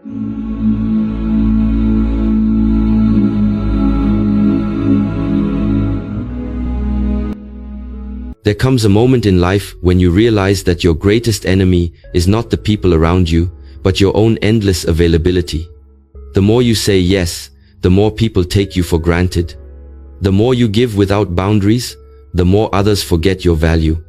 There comes a moment in life when you realize that your greatest enemy is not the people around you, but your own endless availability. The more you say yes, the more people take you for granted. The more you give without boundaries, the more others forget your value.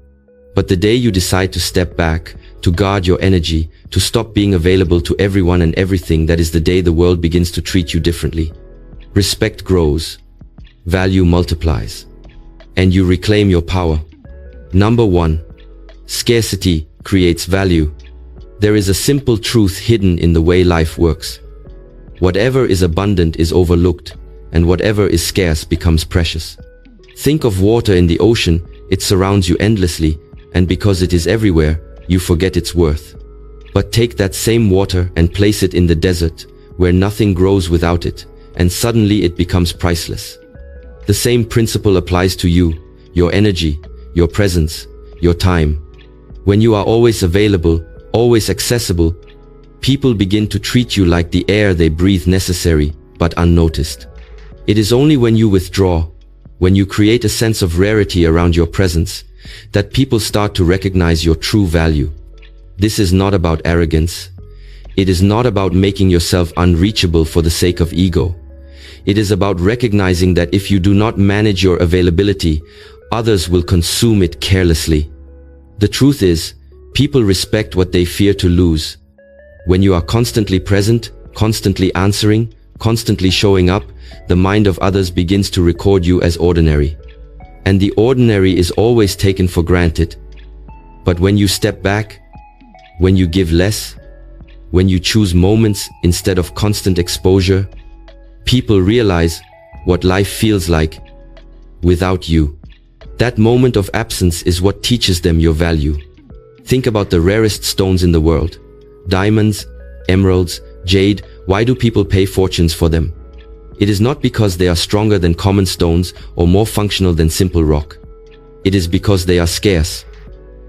But the day you decide to step back, to guard your energy, to stop being available to everyone and everything, that is the day the world begins to treat you differently. Respect grows, value multiplies, and you reclaim your power. Number 1. Scarcity creates value. There is a simple truth hidden in the way life works. Whatever is abundant is overlooked, and whatever is scarce becomes precious. Think of water in the ocean. It surrounds you endlessly, and because it is everywhere, you forget its worth. But take that same water and place it in the desert, where nothing grows without it, and suddenly it becomes priceless. The same principle applies to you, your energy, your presence, your time. When you are always available, always accessible, people begin to treat you like the air they breathe, necessary, but unnoticed. It is only when you withdraw, when you create a sense of rarity around your presence, that people start to recognize your true value. This is not about arrogance. It is not about making yourself unreachable for the sake of ego. It is about recognizing that if you do not manage your availability, others will consume it carelessly. The truth is, people respect what they fear to lose. When you are constantly present, constantly answering, constantly showing up, the mind of others begins to record you as ordinary. And the ordinary is always taken for granted. But when you step back, when you give less, when you choose moments instead of constant exposure, people realize what life feels like without you. That moment of absence is what teaches them your value. Think about the rarest stones in the world. Diamonds, emeralds, jade. Why do people pay fortunes for them? It is not because they are stronger than common stones or more functional than simple rock. It is because they are scarce.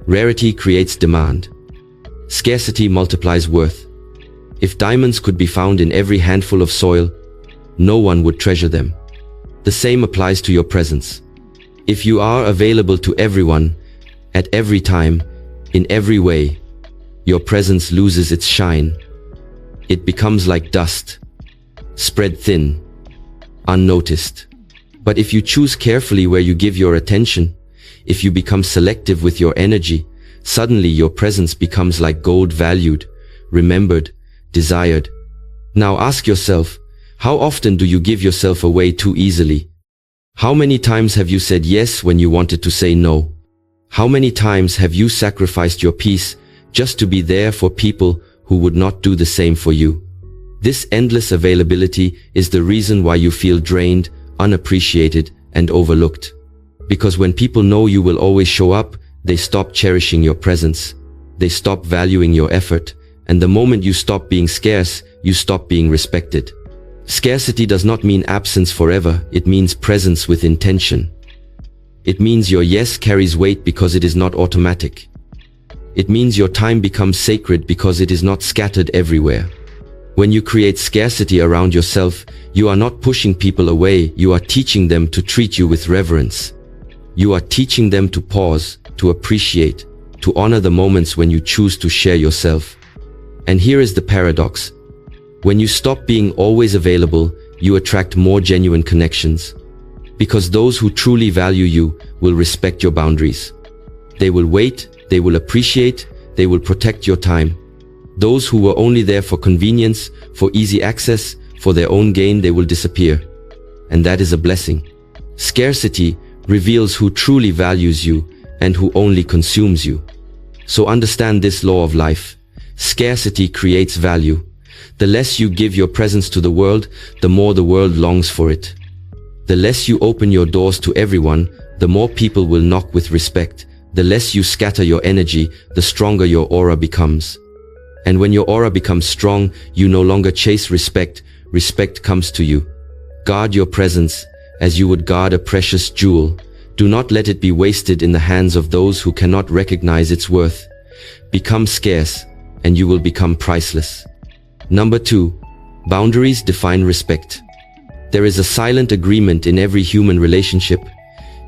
Rarity creates demand. Scarcity multiplies worth. If diamonds could be found in every handful of soil, no one would treasure them. The same applies to your presence. If you are available to everyone, at every time, in every way, your presence loses its shine. It becomes like dust, spread thin, unnoticed. But if you choose carefully where you give your attention, if you become selective with your energy, suddenly your presence becomes like gold, valued, remembered, desired. Now ask yourself, how often do you give yourself away too easily? How many times have you said yes when you wanted to say no? How many times have you sacrificed your peace just to be there for people who would not do the same for you? This endless availability is the reason why you feel drained, unappreciated, and overlooked. Because when people know you will always show up, they stop cherishing your presence. They stop valuing your effort. And the moment you stop being scarce, you stop being respected. Scarcity does not mean absence forever. It means presence with intention. It means your yes carries weight because it is not automatic. It means your time becomes sacred because it is not scattered everywhere. When you create scarcity around yourself, you are not pushing people away. You are teaching them to treat you with reverence. You are teaching them to pause, to appreciate, to honor the moments when you choose to share yourself. And here is the paradox. When you stop being always available, you attract more genuine connections. Because those who truly value you will respect your boundaries. They will wait, they will appreciate, they will protect your time. Those who were only there for convenience, for easy access, for their own gain, they will disappear. And that is a blessing. Scarcity reveals who truly values you and who only consumes you. So understand this law of life. Scarcity creates value. The less you give your presence to the world, the more the world longs for it. The less you open your doors to everyone, the more people will knock with respect. The less you scatter your energy, the stronger your aura becomes. And when your aura becomes strong, you no longer chase respect. Respect comes to you. Guard your presence as you would guard a precious jewel. Do not let it be wasted in the hands of those who cannot recognize its worth. Become scarce, and you will become priceless. Number 2. Boundaries define respect. There is a silent agreement in every human relationship.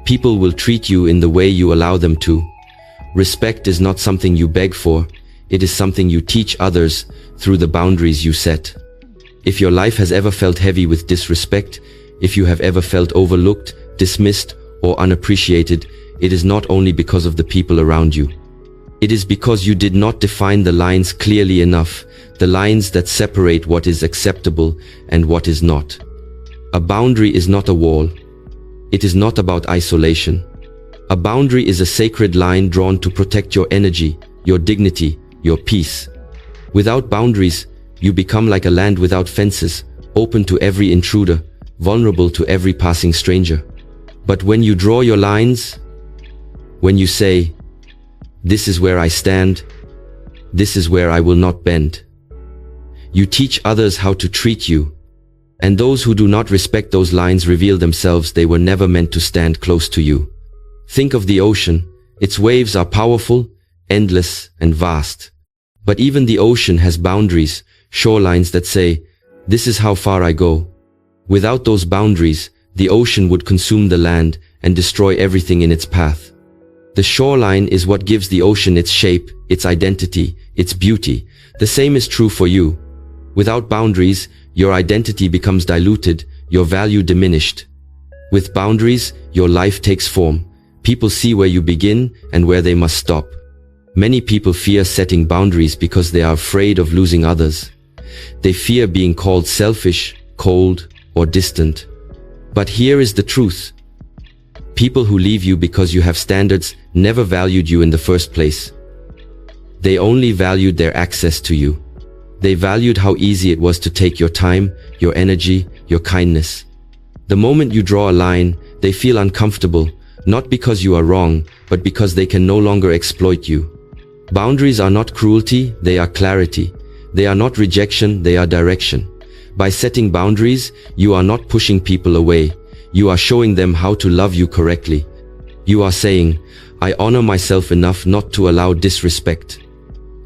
People will treat you in the way you allow them to. Respect is not something you beg for. It is something you teach others through the boundaries you set. If your life has ever felt heavy with disrespect, if you have ever felt overlooked, dismissed, or unappreciated, it is not only because of the people around you. It is because you did not define the lines clearly enough, the lines that separate what is acceptable and what is not. A boundary is not a wall. It is not about isolation. A boundary is a sacred line drawn to protect your energy, your dignity, your peace. Without boundaries, you become like a land without fences, open to every intruder, vulnerable to every passing stranger. But when you draw your lines, when you say, "This is where I stand, this is where I will not bend," you teach others how to treat you. And those who do not respect those lines reveal themselves. They were never meant to stand close to you. Think of the ocean. Its waves are powerful, endless, and vast. But even the ocean has boundaries, shorelines that say, "This is how far I go." Without those boundaries, the ocean would consume the land and destroy everything in its path. The shoreline is what gives the ocean its shape, its identity, its beauty. The same is true for you. Without boundaries, your identity becomes diluted, your value diminished. With boundaries, your life takes form. People see where you begin and where they must stop. Many people fear setting boundaries because they are afraid of losing others. They fear being called selfish, cold, or distant. But here is the truth. People who leave you because you have standards never valued you in the first place. They only valued their access to you. They valued how easy it was to take your time, your energy, your kindness. The moment you draw a line, they feel uncomfortable, not because you are wrong, but because they can no longer exploit you. Boundaries are not cruelty, they are clarity. They are not rejection, they are direction. By setting boundaries, you are not pushing people away. You are showing them how to love you correctly. You are saying, "I honor myself enough not to allow disrespect.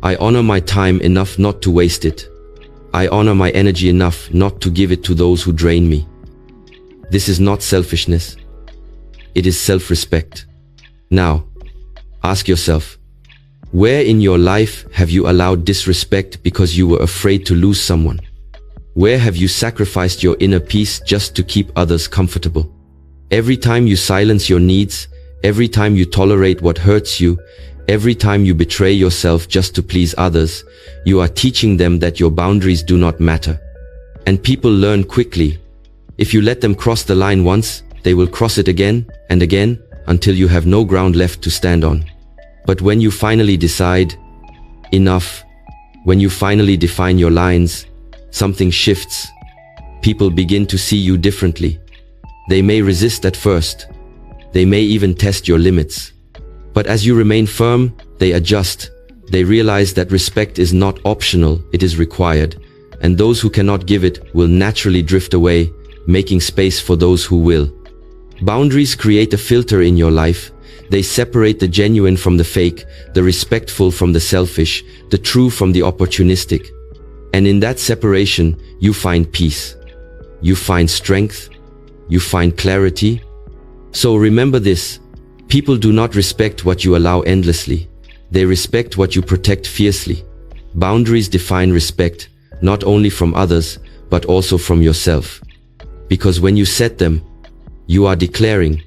I honor my time enough not to waste it. I honor my energy enough not to give it to those who drain me." This is not selfishness. It is self-respect. Now, ask yourself, where in your life have you allowed disrespect because you were afraid to lose someone? Where have you sacrificed your inner peace just to keep others comfortable? Every time you silence your needs, every time you tolerate what hurts you, every time you betray yourself just to please others, you are teaching them that your boundaries do not matter. And people learn quickly. If you let them cross the line once, they will cross it again and again until you have no ground left to stand on. But when you finally decide, enough, when you finally define your lines, something shifts. People begin to see you differently. They may resist at first. They may even test your limits. But as you remain firm, they adjust. They realize that respect is not optional, it is required. And those who cannot give it will naturally drift away, making space for those who will. Boundaries create a filter in your life. They separate the genuine from the fake, the respectful from the selfish, the true from the opportunistic. And in that separation, you find peace. You find strength. You find clarity. So remember this. People do not respect what you allow endlessly. They respect what you protect fiercely. Boundaries define respect, not only from others, but also from yourself. Because when you set them, you are declaring,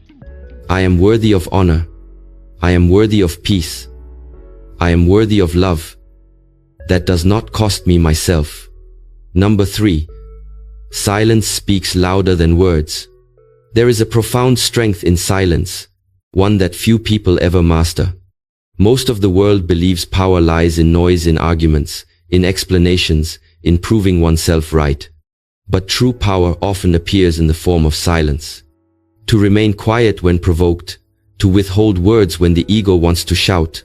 "I am worthy of honor. I am worthy of peace. I am worthy of love. That does not cost me myself." Number 3. Silence speaks louder than words. There is a profound strength in silence, one that few people ever master. Most of the world believes power lies in noise, in arguments, in explanations, in proving oneself right. But true power often appears in the form of silence. To remain quiet when provoked, to withhold words when the ego wants to shout,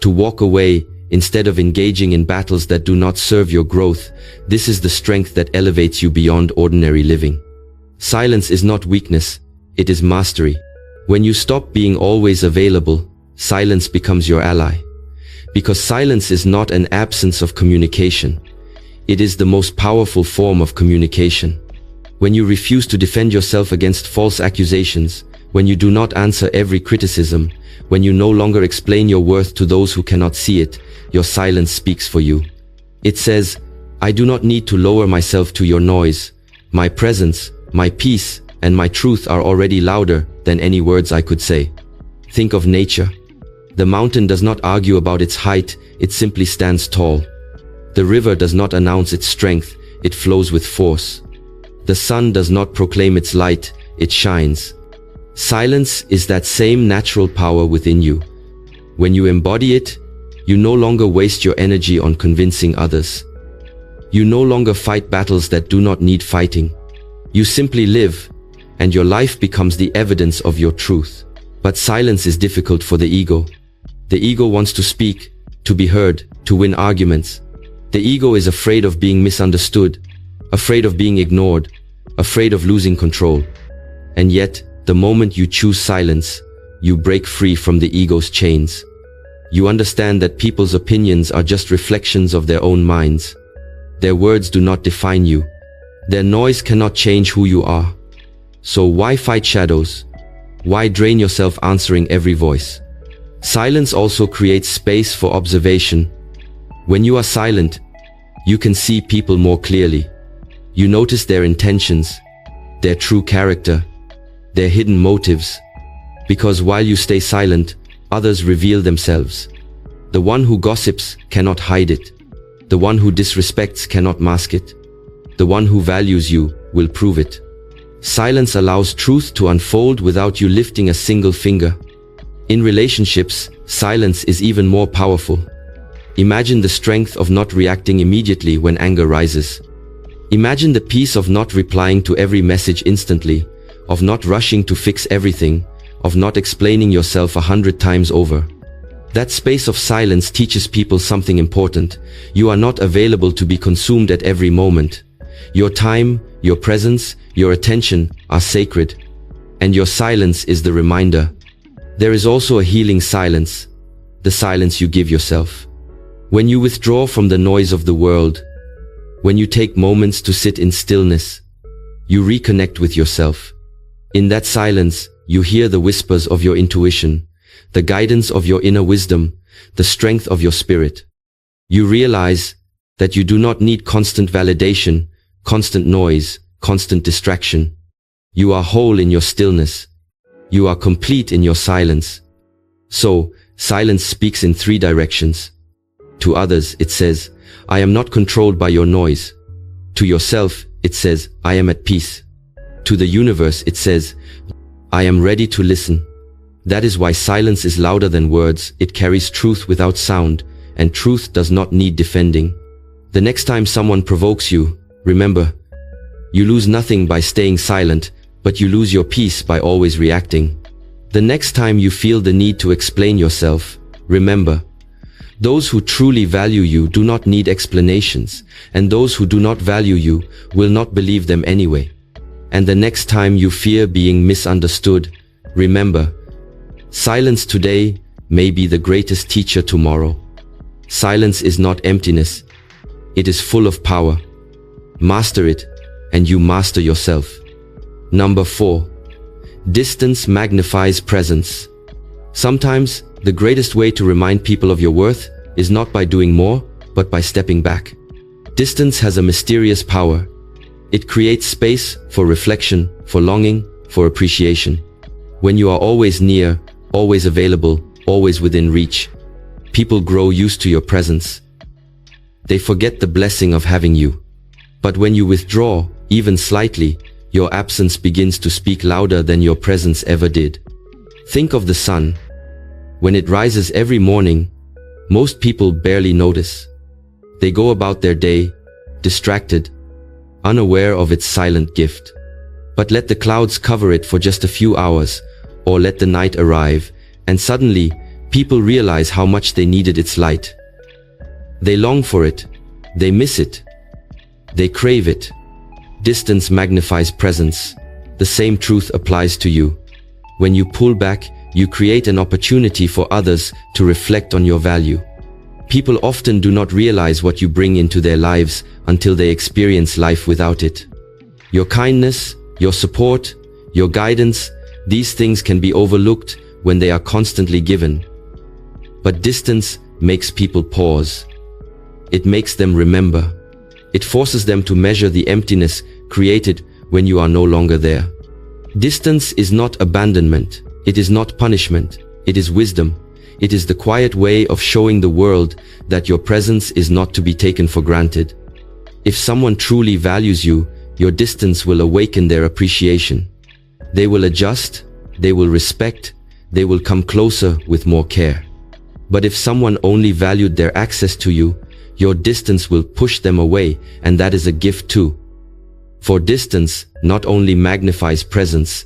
to walk away instead of engaging in battles that do not serve your growth, this is the strength that elevates you beyond ordinary living. Silence is not weakness, it is mastery. When you stop being always available, silence becomes your ally. Because silence is not an absence of communication. It is the most powerful form of communication. When you refuse to defend yourself against false accusations, when you do not answer every criticism, when you no longer explain your worth to those who cannot see it, your silence speaks for you. It says, I do not need to lower myself to your noise. My presence, my peace, and my truth are already louder than any words I could say. Think of nature. The mountain does not argue about its height, it simply stands tall. The river does not announce its strength, it flows with force. The sun does not proclaim its light, it shines. Silence is that same natural power within you. When you embody it, you no longer waste your energy on convincing others. You no longer fight battles that do not need fighting. You simply live, and your life becomes the evidence of your truth. But silence is difficult for the ego. The ego wants to speak, to be heard, to win arguments. The ego is afraid of being misunderstood, afraid of being ignored, afraid of losing control. And yet, the moment you choose silence, you break free from the ego's chains. You understand that people's opinions are just reflections of their own minds. Their words do not define you. Their noise cannot change who you are. So why fight shadows? Why drain yourself answering every voice? Silence also creates space for observation. When you are silent, you can see people more clearly. You notice their intentions, their true character, their hidden motives. Because while you stay silent, others reveal themselves. The one who gossips cannot hide it. The one who disrespects cannot mask it. The one who values you will prove it. Silence allows truth to unfold without you lifting a single finger. In relationships, silence is even more powerful. Imagine the strength of not reacting immediately when anger rises. Imagine the peace of not replying to every message instantly, of not rushing to fix everything, of not explaining yourself 100 times over. That space of silence teaches people something important. You are not available to be consumed at every moment. Your time, your presence, your attention are sacred. And your silence is the reminder. There is also a healing silence, the silence you give yourself. When you withdraw from the noise of the world, when you take moments to sit in stillness, you reconnect with yourself. In that silence, you hear the whispers of your intuition, the guidance of your inner wisdom, the strength of your spirit. You realize that you do not need constant validation, constant noise, constant distraction. You are whole in your stillness. You are complete in your silence. So, silence speaks in 3 directions. To others, it says, I am not controlled by your noise. To yourself, it says, I am at peace. To the universe, it says, I am ready to listen. That is why silence is louder than words. It carries truth without sound, and truth does not need defending. The next time someone provokes you, remember, you lose nothing by staying silent, but you lose your peace by always reacting. The next time you feel the need to explain yourself, remember, those who truly value you do not need explanations, and those who do not value you will not believe them anyway. And the next time you fear being misunderstood, remember, silence today may be the greatest teacher tomorrow. Silence is not emptiness. It is full of power. Master it, and you master yourself. Number 4. Distance magnifies presence. Sometimes, the greatest way to remind people of your worth is not by doing more, but by stepping back. Distance has a mysterious power. It creates space for reflection, for longing, for appreciation. When you are always near, always available, always within reach, people grow used to your presence. They forget the blessing of having you. But when you withdraw, even slightly, your absence begins to speak louder than your presence ever did. Think of the sun. When it rises every morning, most people barely notice. They go about their day, distracted, unaware of its silent gift. But let the clouds cover it for just a few hours, or let the night arrive, and suddenly, people realize how much they needed its light. They long for it. They miss it. They crave it. Distance magnifies presence. The same truth applies to you. When you pull back, you create an opportunity for others to reflect on your value. People often do not realize what you bring into their lives until they experience life without it. Your kindness, your support, your guidance, these things can be overlooked when they are constantly given. But distance makes people pause. It makes them remember. It forces them to measure the emptiness created when you are no longer there. Distance is not abandonment. It is not punishment. It is wisdom. It is the quiet way of showing the world that your presence is not to be taken for granted. If someone truly values you, your distance will awaken their appreciation. They will adjust, they will respect, they will come closer with more care. But if someone only valued their access to you, your distance will push them away, and that is a gift too. For distance not only magnifies presence,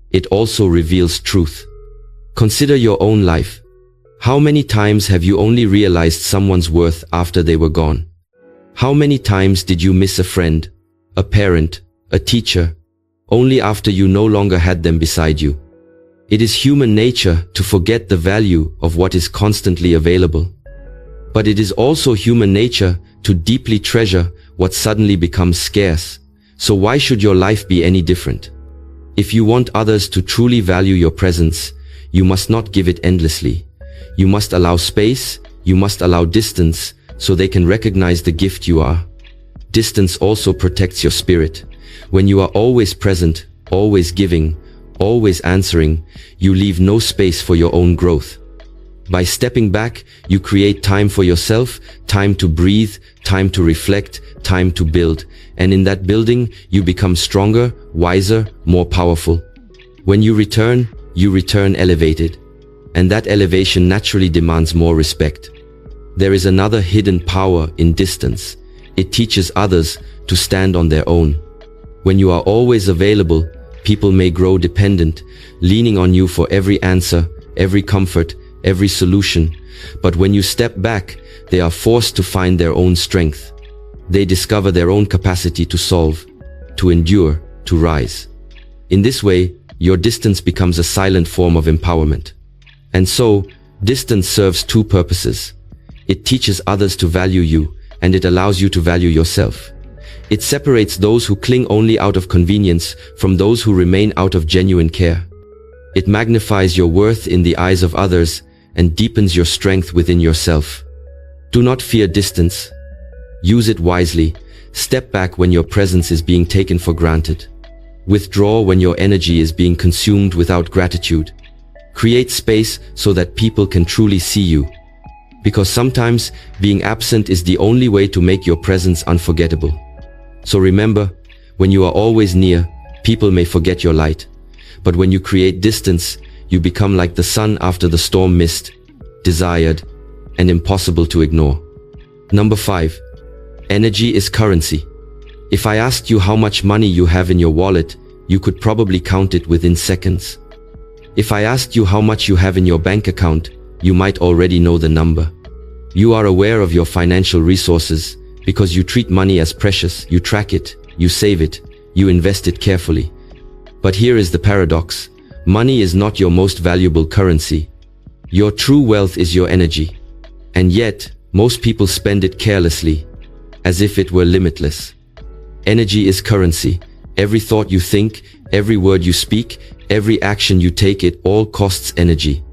it also reveals truth. Consider your own life. How many times have you only realized someone's worth after they were gone? How many times did you miss a friend, a parent, a teacher, only after you no longer had them beside you? It is human nature to forget the value of what is constantly available. But it is also human nature to deeply treasure what suddenly becomes scarce. So why should your life be any different? If you want others to truly value your presence, you must not give it endlessly. You must allow space, you must allow distance, so they can recognize the gift you are. Distance also protects your spirit. When you are always present, always giving, always answering, you leave no space for your own growth. By stepping back, you create time for yourself, time to breathe, time to reflect, time to build. And in that building, you become stronger, wiser, more powerful. When you return elevated. And that elevation naturally demands more respect. There is another hidden power in distance. It teaches others to stand on their own. When you are always available, people may grow dependent, leaning on you for every answer, every comfort, every solution. But when you step back, they are forced to find their own strength. They discover their own capacity to solve, to endure, to rise. In this way, your distance becomes a silent form of empowerment. And so, distance serves two purposes. It teaches others to value you, and it allows you to value yourself. It separates those who cling only out of convenience from those who remain out of genuine care. It magnifies your worth in the eyes of others and deepens your strength within yourself. Do not fear distance. Use it wisely. Step back when your presence is being taken for granted. Withdraw when your energy is being consumed without gratitude. Create space so that people can truly see you. Because sometimes being absent is the only way to make your presence unforgettable. So remember, when you are always near, people may forget your light. But when you create distance, you become like the sun after the storm mist, desired and impossible to ignore. Number 5. Energy is currency. If I asked you how much money you have in your wallet, you could probably count it within seconds. If I asked you how much you have in your bank account, you might already know the number. You are aware of your financial resources because you treat money as precious, you track it, you save it, you invest it carefully. But here is the paradox. Money is not your most valuable currency. Your true wealth is your energy. And yet, most people spend it carelessly, as if it were limitless. Energy is currency. Every thought you think, every word you speak, every action you take, it all costs energy.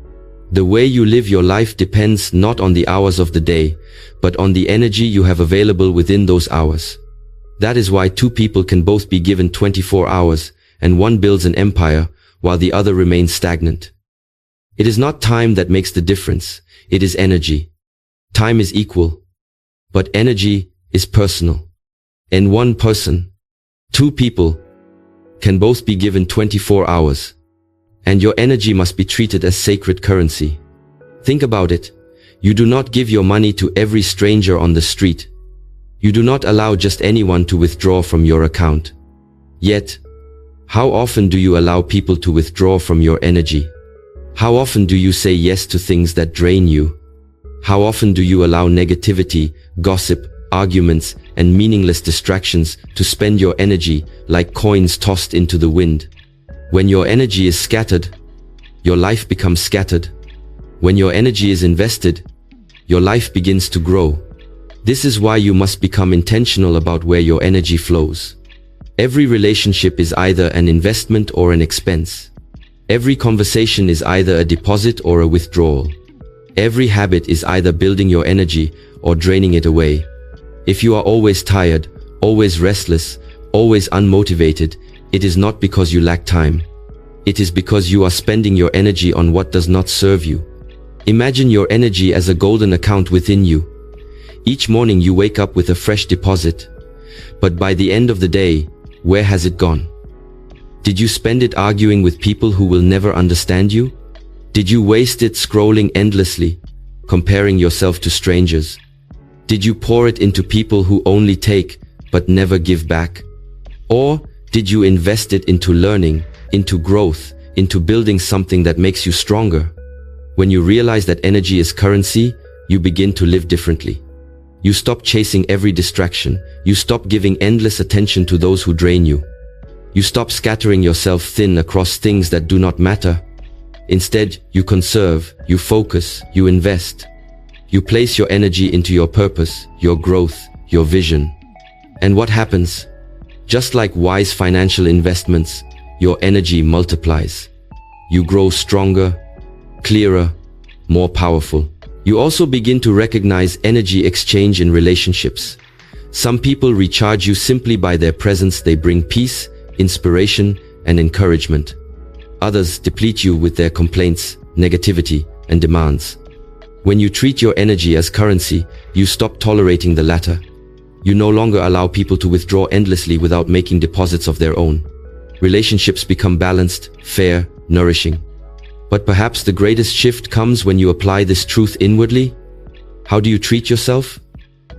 The way you live your life depends not on the hours of the day, but on the energy you have available within those hours. That is why two people can both be given 24 hours, and one builds an empire, while the other remains stagnant. It is not time that makes the difference, it is energy. Time is equal, but energy is personal. And one person, two people, can both be given 24 hours. And your energy must be treated as sacred currency. Think about it. You do not give your money to every stranger on the street. You do not allow just anyone to withdraw from your account. Yet, how often do you allow people to withdraw from your energy? How often do you say yes to things that drain you? How often do you allow negativity, gossip, arguments, and meaningless distractions to spend your energy like coins tossed into the wind? When your energy is scattered, your life becomes scattered. When your energy is invested, your life begins to grow. This is why you must become intentional about where your energy flows. Every relationship is either an investment or an expense. Every conversation is either a deposit or a withdrawal. Every habit is either building your energy or draining it away. If you are always tired, always restless, always unmotivated, it is not because you lack time. It is because you are spending your energy on what does not serve you. Imagine your energy as a golden account within you. Each morning you wake up with a fresh deposit. But by the end of the day, where has it gone? Did you spend it arguing with people who will never understand you? Did you waste it scrolling endlessly, comparing yourself to strangers? Did you pour it into people who only take but never give back? Or did you invest it into learning, into growth, into building something that makes you stronger? When you realize that energy is currency, you begin to live differently. You stop chasing every distraction. You stop giving endless attention to those who drain you. You stop scattering yourself thin across things that do not matter. Instead, you conserve, you focus, you invest. You place your energy into your purpose, your growth, your vision. And what happens? Just like wise financial investments, your energy multiplies. You grow stronger, clearer, more powerful. You also begin to recognize energy exchange in relationships. Some people recharge you simply by their presence. They bring peace, inspiration, and encouragement. Others deplete you with their complaints, negativity, and demands. When you treat your energy as currency, you stop tolerating the latter. You no longer allow people to withdraw endlessly without making deposits of their own. Relationships become balanced, fair, nourishing. But perhaps the greatest shift comes when you apply this truth inwardly. How do you treat yourself?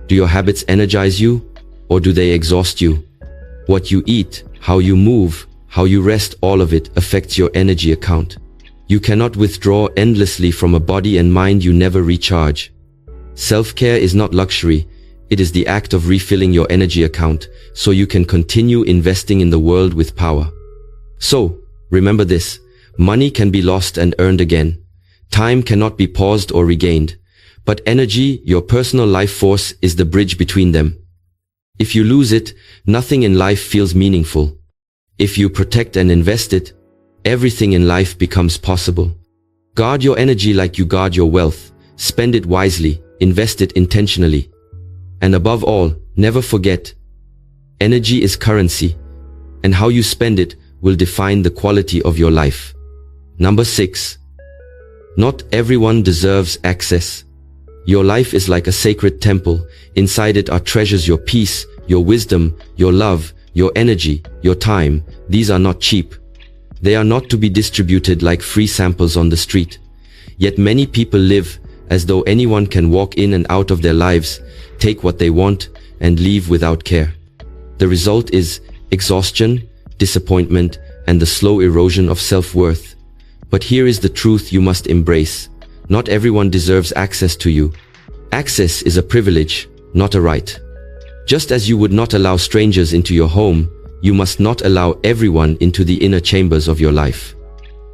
Do your habits energize you, or do they exhaust you? What you eat, how you move, how you rest, all of it affects your energy account. You cannot withdraw endlessly from a body and mind you never recharge. Self-care is not luxury. It is the act of refilling your energy account so you can continue investing in the world with power. So, remember this. Money can be lost and earned again. Time cannot be paused or regained. But energy, your personal life force, is the bridge between them. If you lose it, nothing in life feels meaningful. If you protect and invest it, everything in life becomes possible. Guard your energy like you guard your wealth. Spend it wisely, invest it intentionally. And above all, never forget, energy is currency, and how you spend it will define the quality of your life. Number 6. Not everyone deserves access. Your life is like a sacred temple. Inside it are treasures, your peace, your wisdom, your love, your energy, your time. These are not cheap. They are not to be distributed like free samples on the street. Yet many people live as though anyone can walk in and out of their lives, take what they want, and leave without care. The result is exhaustion, disappointment, and the slow erosion of self-worth. But here is the truth you must embrace. Not everyone deserves access to you. Access is a privilege, not a right. Just as you would not allow strangers into your home, you must not allow everyone into the inner chambers of your life.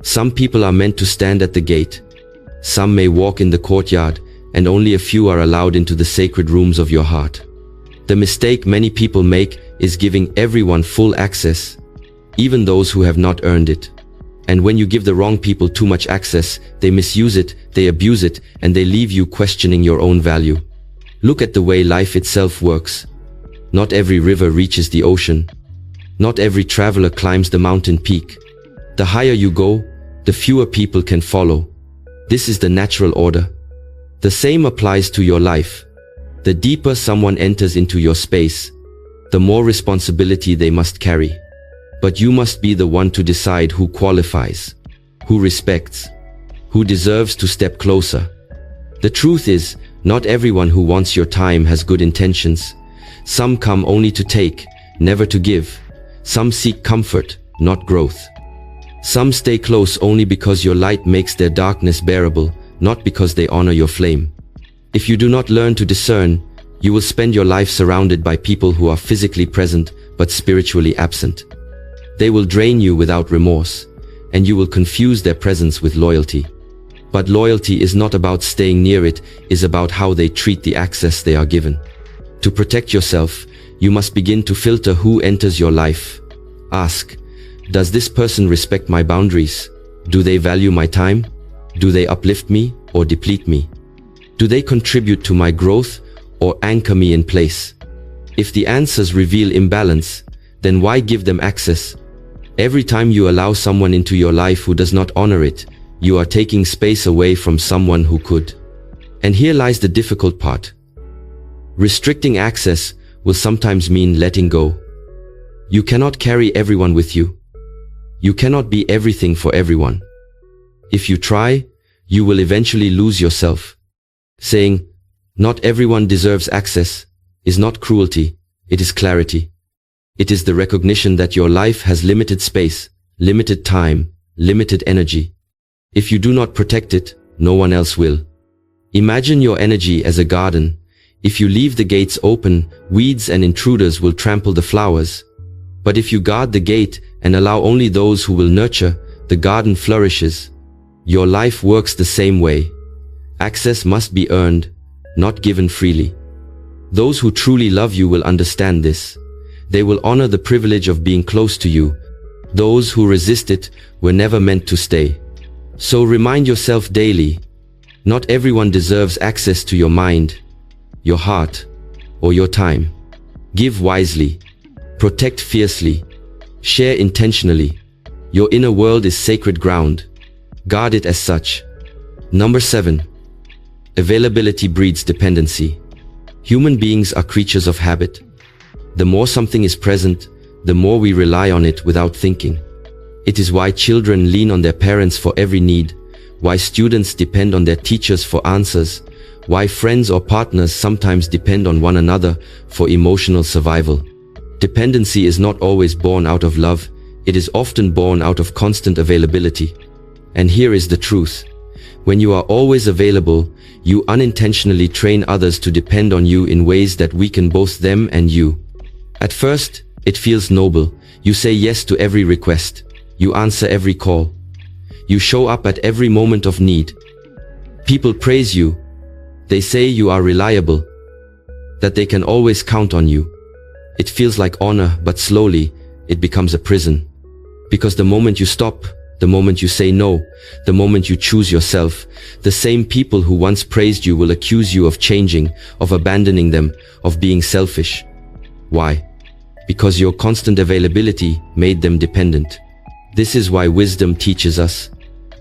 Some people are meant to stand at the gate. Some may walk in the courtyard, and only a few are allowed into the sacred rooms of your heart. The mistake many people make is giving everyone full access, even those who have not earned it. And when you give the wrong people too much access, they misuse it, they abuse it, and they leave you questioning your own value. Look at the way life itself works. Not every river reaches the ocean. Not every traveler climbs the mountain peak. The higher you go, the fewer people can follow. This is the natural order. The same applies to your life. The deeper someone enters into your space, the more responsibility they must carry. But you must be the one to decide who qualifies, who respects, who deserves to step closer. The truth is, not everyone who wants your time has good intentions. Some come only to take, never to give. Some seek comfort, not growth. Some stay close only because your light makes their darkness bearable, not because they honor your flame. If you do not learn to discern, you will spend your life surrounded by people who are physically present but spiritually absent. They will drain you without remorse, and you will confuse their presence with loyalty. But loyalty is not about staying near it, is about how they treat the access they are given. To protect yourself, you must begin to filter who enters your life. Ask, does this person respect my boundaries? Do they value my time? Do they uplift me or deplete me? Do they contribute to my growth or anchor me in place? If the answers reveal imbalance, then why give them access? Every time you allow someone into your life who does not honor it, you are taking space away from someone who could. And here lies the difficult part. Restricting access will sometimes mean letting go. You cannot carry everyone with you. You cannot be everything for everyone. If you try, you will eventually lose yourself. Saying, not everyone deserves access, is not cruelty, it is clarity. It is the recognition that your life has limited space, limited time, limited energy. If you do not protect it, no one else will. Imagine your energy as a garden. If you leave the gates open, weeds and intruders will trample the flowers. But if you guard the gate and allow only those who will nurture, the garden flourishes. Your life works the same way. Access must be earned, not given freely. Those who truly love you will understand this. They will honor the privilege of being close to you. Those who resist it were never meant to stay. So remind yourself daily, not everyone deserves access to your mind, your heart, or your time. Give wisely. Protect fiercely. Share intentionally. Your inner world is sacred ground. Guard it as such. Number 7. Availability breeds dependency. Human beings are creatures of habit. The more something is present, the more we rely on it without thinking. It is why children lean on their parents for every need, why students depend on their teachers for answers, why friends or partners sometimes depend on one another for emotional survival. Dependency is not always born out of love, it is often born out of constant availability. And here is the truth. When you are always available, you unintentionally train others to depend on you in ways that weaken both them and you. At first, it feels noble. You say yes to every request. You answer every call. You show up at every moment of need. People praise you. They say you are reliable, that they can always count on you. It feels like honor, but slowly, it becomes a prison. Because the moment you stop, the moment you say no, the moment you choose yourself, the same people who once praised you will accuse you of changing, of abandoning them, of being selfish. Why? Because your constant availability made them dependent. This is why wisdom teaches us.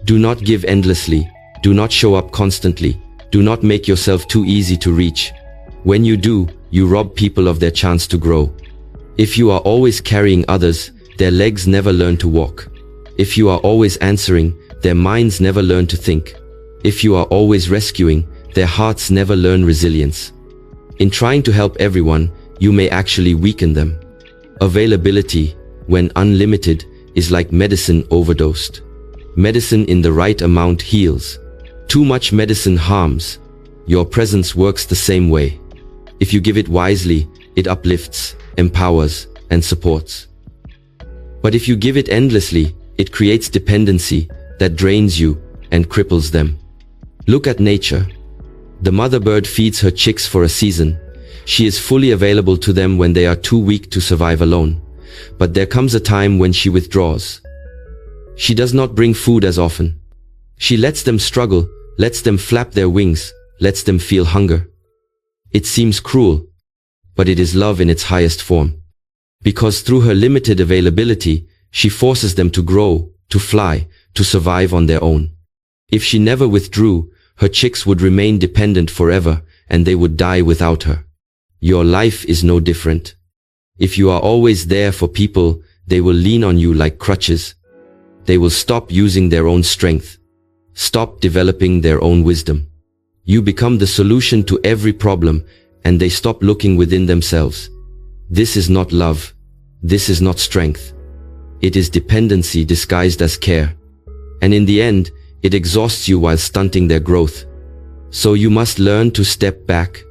Do not give endlessly. Do not show up constantly. Do not make yourself too easy to reach. When you do, you rob people of their chance to grow. If you are always carrying others, their legs never learn to walk. If you are always answering, their minds never learn to think. If you are always rescuing, their hearts never learn resilience. In trying to help everyone, you may actually weaken them. Availability, when unlimited, is like medicine overdosed. Medicine in the right amount heals. Too much medicine harms. Your presence works the same way. If you give it wisely, it uplifts, empowers, and supports. But if you give it endlessly, it creates dependency that drains you and cripples them. Look at nature. The mother bird feeds her chicks for a season. She is fully available to them when they are too weak to survive alone. But there comes a time when she withdraws. She does not bring food as often. She lets them struggle, lets them flap their wings, lets them feel hunger. It seems cruel, but it is love in its highest form. Because through her limited availability, she forces them to grow, to fly, to survive on their own. If she never withdrew, her chicks would remain dependent forever, and they would die without her. Your life is no different. If you are always there for people, they will lean on you like crutches. They will stop using their own strength, stop developing their own wisdom. You become the solution to every problem, and they stop looking within themselves. This is not love. This is not strength. It is dependency disguised as care. And in the end, it exhausts you while stunting their growth. So you must learn to step back.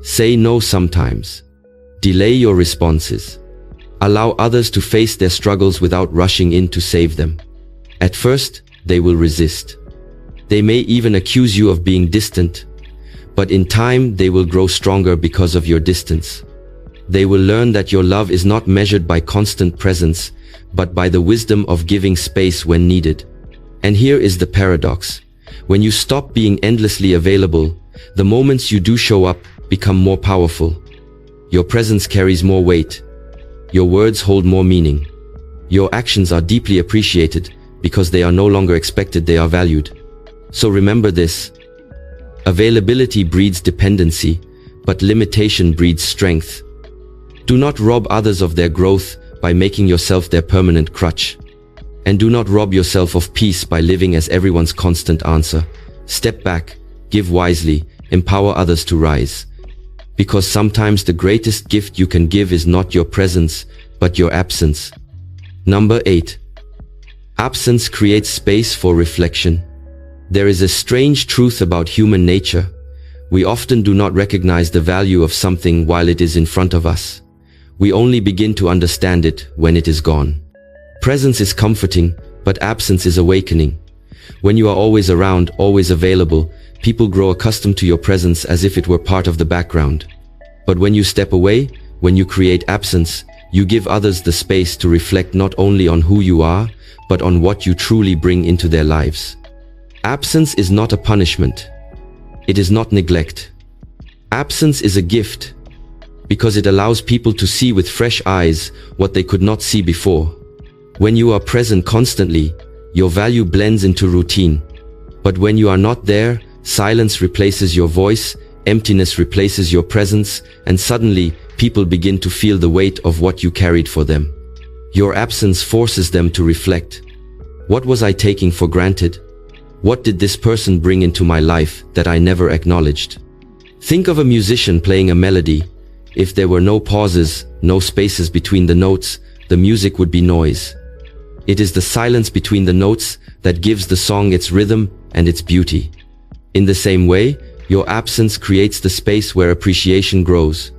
Say no sometimes. Delay your responses. Allow others to face their struggles without rushing in to save them. At first, they will resist. They may even accuse you of being distant, but in time they will grow stronger because of your distance. They will learn that your love is not measured by constant presence, but by the wisdom of giving space when needed. And here is the paradox. When you stop being endlessly available, the moments you do show up become more powerful. Your presence carries more weight. Your words hold more meaning. Your actions are deeply appreciated because they are no longer expected, they are valued. So remember this. Availability breeds dependency, but limitation breeds strength. Do not rob others of their growth by making yourself their permanent crutch. And do not rob yourself of peace by living as everyone's constant answer. Step back, give wisely, empower others to rise. Because sometimes the greatest gift you can give is not your presence, but your absence. Number 8. Absence creates space for reflection. There is a strange truth about human nature. We often do not recognize the value of something while it is in front of us. We only begin to understand it when it is gone. Presence is comforting, but absence is awakening. When you are always around, always available, people grow accustomed to your presence as if it were part of the background. But when you step away, when you create absence, you give others the space to reflect not only on who you are, but on what you truly bring into their lives. Absence is not a punishment. It is not neglect. Absence is a gift, because it allows people to see with fresh eyes what they could not see before. When you are present constantly, your value blends into routine. But when you are not there, silence replaces your voice, emptiness replaces your presence, and suddenly, people begin to feel the weight of what you carried for them. Your absence forces them to reflect. What was I taking for granted? What did this person bring into my life that I never acknowledged? Think of a musician playing a melody. If there were no pauses, no spaces between the notes, the music would be noise. It is the silence between the notes that gives the song its rhythm and its beauty. In the same way, your absence creates the space where appreciation grows.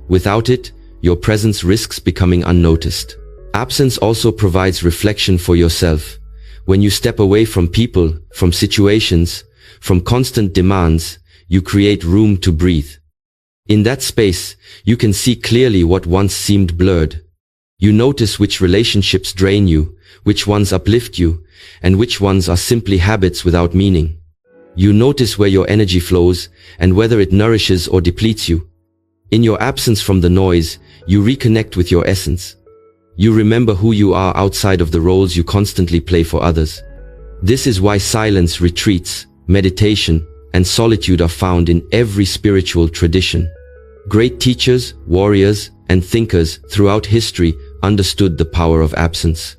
Without it, your presence risks becoming unnoticed. Absence also provides reflection for yourself. When you step away from people, from situations, from constant demands, you create room to breathe. In that space, you can see clearly what once seemed blurred. You notice which relationships drain you, which ones uplift you, and which ones are simply habits without meaning. You notice where your energy flows and whether it nourishes or depletes you. In your absence from the noise, you reconnect with your essence. You remember who you are outside of the roles you constantly play for others. This is why silence, retreats, meditation, and solitude are found in every spiritual tradition. Great teachers, warriors, and thinkers throughout history understood the power of absence.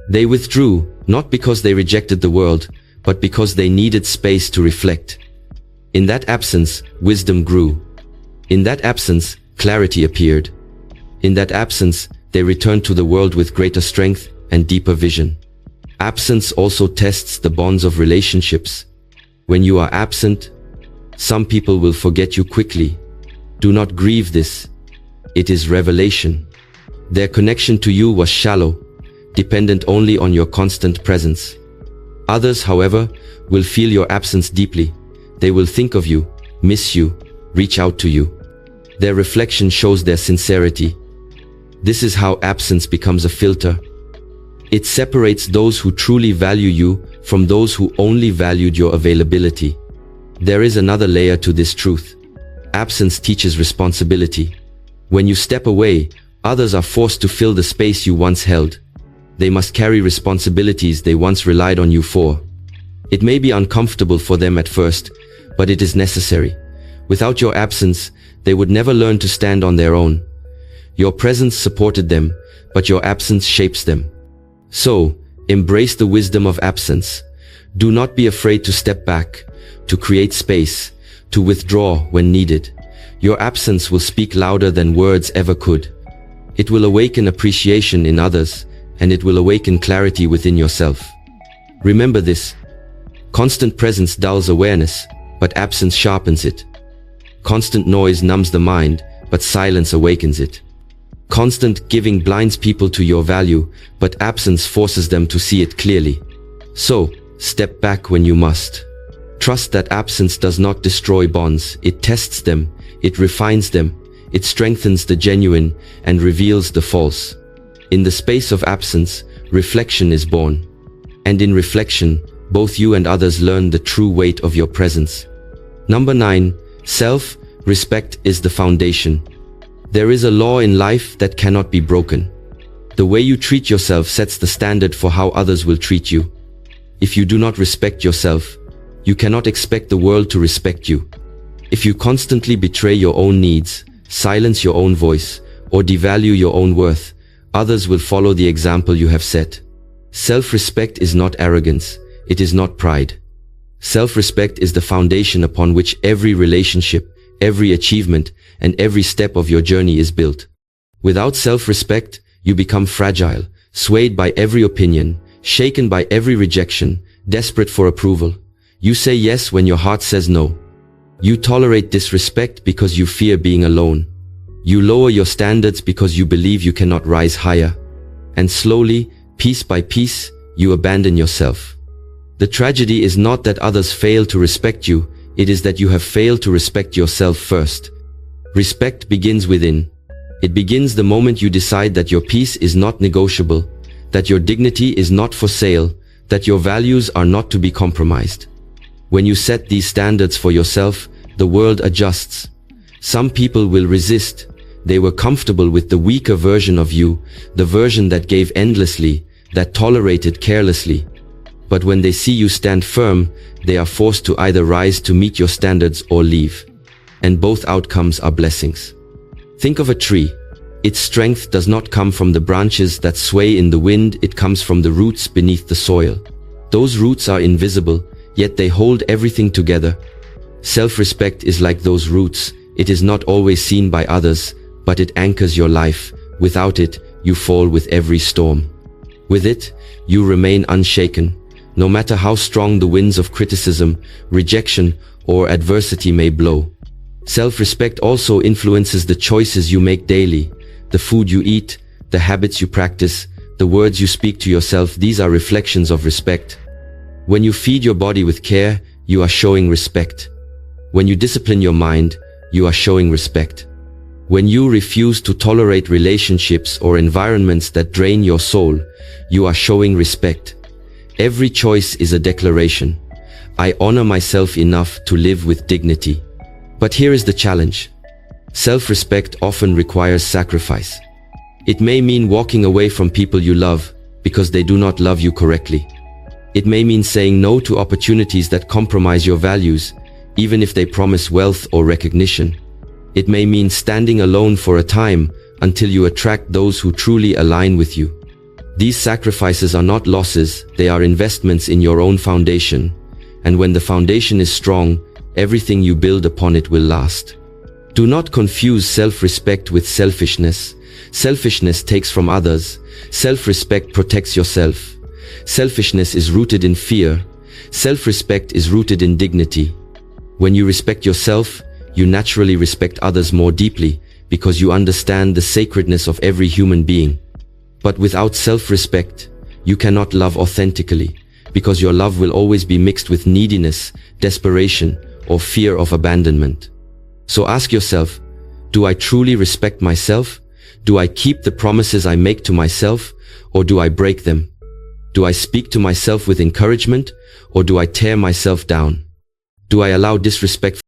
They withdrew, not because they rejected the world, but because they needed space to reflect. In that absence, wisdom grew. In that absence, clarity appeared. In that absence, they returned to the world with greater strength and deeper vision. Absence also tests the bonds of relationships. When you are absent, some people will forget you quickly. Do not grieve this. It is revelation. Their connection to you was shallow, dependent only on your constant presence. Others, however, will feel your absence deeply. They will think of you, miss you, reach out to you. Their reflection shows their sincerity. This is how absence becomes a filter. It separates those who truly value you from those who only valued your availability. There is another layer to this truth. Absence teaches responsibility. When you step away, others are forced to fill the space you once held. They must carry responsibilities they once relied on you for. It may be uncomfortable for them at first, but it is necessary. Without your absence, they would never learn to stand on their own. Your presence supported them, but your absence shapes them. So, embrace the wisdom of absence. Do not be afraid to step back, to create space, to withdraw when needed. Your absence will speak louder than words ever could. It will awaken appreciation in others, and it will awaken clarity within yourself. Remember this. Constant presence dulls awareness, but absence sharpens it. Constant noise numbs the mind, but silence awakens it. Constant giving blinds people to your value, but absence forces them to see it clearly. So, step back when you must. Trust that absence does not destroy bonds. It tests them, it refines them, it strengthens the genuine and reveals the false. In the space of absence, reflection is born. And in reflection, both you and others learn the true weight of your presence. Number 9. Self-respect is the foundation. There is a law in life that cannot be broken. The way you treat yourself sets the standard for how others will treat you. If you do not respect yourself, you cannot expect the world to respect you. If you constantly betray your own needs, silence your own voice, or devalue your own worth, others will follow the example you have set. Self-respect is not arrogance, it is not pride. Self-respect is the foundation upon which every relationship, every achievement, and every step of your journey is built. Without self-respect, you become fragile, swayed by every opinion, shaken by every rejection, desperate for approval. You say yes when your heart says no. You tolerate disrespect because you fear being alone. You lower your standards because you believe you cannot rise higher. And slowly, piece by piece, you abandon yourself. The tragedy is not that others fail to respect you, it is that you have failed to respect yourself first. Respect begins within. It begins the moment you decide that your peace is not negotiable, that your dignity is not for sale, that your values are not to be compromised. When you set these standards for yourself, the world adjusts. Some people will resist. They were comfortable with the weaker version of you, the version that gave endlessly, that tolerated carelessly. But when they see you stand firm, they are forced to either rise to meet your standards or leave. And both outcomes are blessings. Think of a tree. Its strength does not come from the branches that sway in the wind, it comes from the roots beneath the soil. Those roots are invisible, yet they hold everything together. Self-respect is like those roots. It is not always seen by others, but it anchors your life. Without it, you fall with every storm. With it, you remain unshaken. No matter how strong the winds of criticism, rejection, or adversity may blow. Self-respect also influences the choices you make daily, the food you eat, the habits you practice, the words you speak to yourself. These are reflections of respect. When you feed your body with care, you are showing respect. When you discipline your mind, you are showing respect. When you refuse to tolerate relationships or environments that drain your soul, you are showing respect. Every choice is a declaration. I honor myself enough to live with dignity. But here is the challenge. Self-respect often requires sacrifice. It may mean walking away from people you love because they do not love you correctly. It may mean saying no to opportunities that compromise your values, even if they promise wealth or recognition. It may mean standing alone for a time until you attract those who truly align with you. These sacrifices are not losses, they are investments in your own foundation. And when the foundation is strong, everything you build upon it will last. Do not confuse self-respect with selfishness. Selfishness takes from others. Self-respect protects yourself. Selfishness is rooted in fear. Self-respect is rooted in dignity. When you respect yourself, you naturally respect others more deeply because you understand the sacredness of every human being. But without self-respect, you cannot love authentically because your love will always be mixed with neediness, desperation, or fear of abandonment. So ask yourself, do I truly respect myself? Do I keep the promises I make to myself, or do I break them? Do I speak to myself with encouragement, or do I tear myself down? Do I allow disrespectful